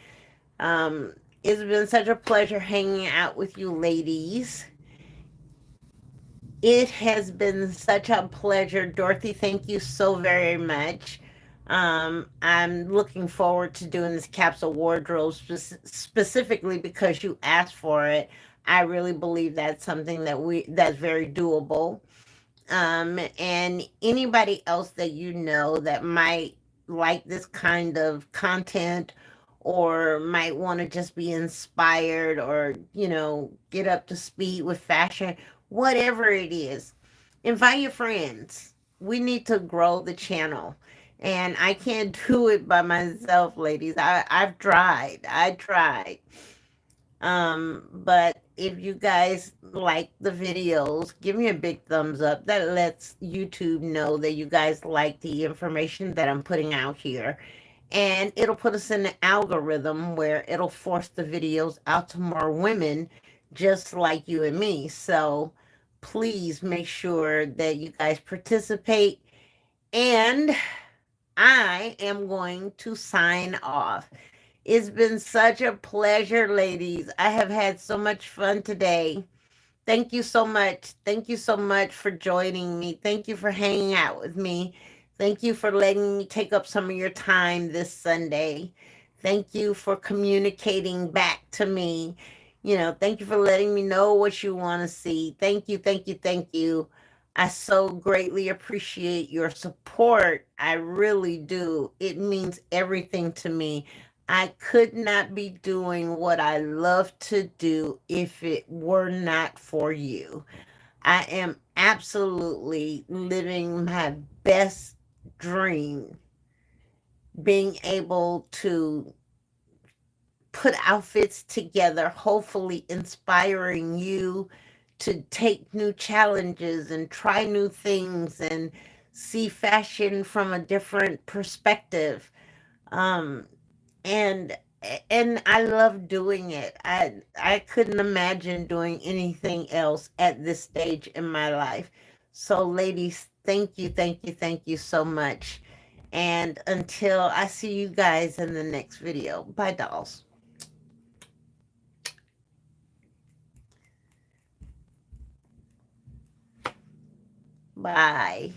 Um, it's been such a pleasure hanging out with you ladies. It has been such a pleasure. Dorothy, thank you so very much. I'm looking forward to doing this capsule wardrobe specifically because you asked for it. I really believe that's something that's very doable. And anybody else that you know that might like this kind of content or might want to just be inspired or get up to speed with fashion, whatever it is. Invite your friends. We need to grow the channel. And I can't do it by myself, ladies. I've tried. I tried. But if you guys like the videos, give me a big thumbs up. That lets YouTube know that you guys like the information that I'm putting out here. And it'll put us in the algorithm where it'll force the videos out to more women just like you and me. So please make sure that you guys participate. And I am going to sign off. It's been such a pleasure, ladies. I have had so much fun today. Thank you so much. Thank you so much for joining me. Thank you for hanging out with me. Thank you for letting me take up some of your time this Sunday. Thank you for communicating back to me. Thank you for letting me know what you want to see. Thank you, thank you, thank you. I so greatly appreciate your support. I really do. It means everything to me. I could not be doing what I love to do if it were not for you. I am absolutely living my best dream, being able to put outfits together, hopefully inspiring you to take new challenges and try new things and see fashion from a different perspective. Um, and and I love doing it. I couldn't imagine doing anything else at this stage in my life. So ladies, thank you, thank you, thank you so much. And until I see you guys in the next video. Bye, dolls. Bye.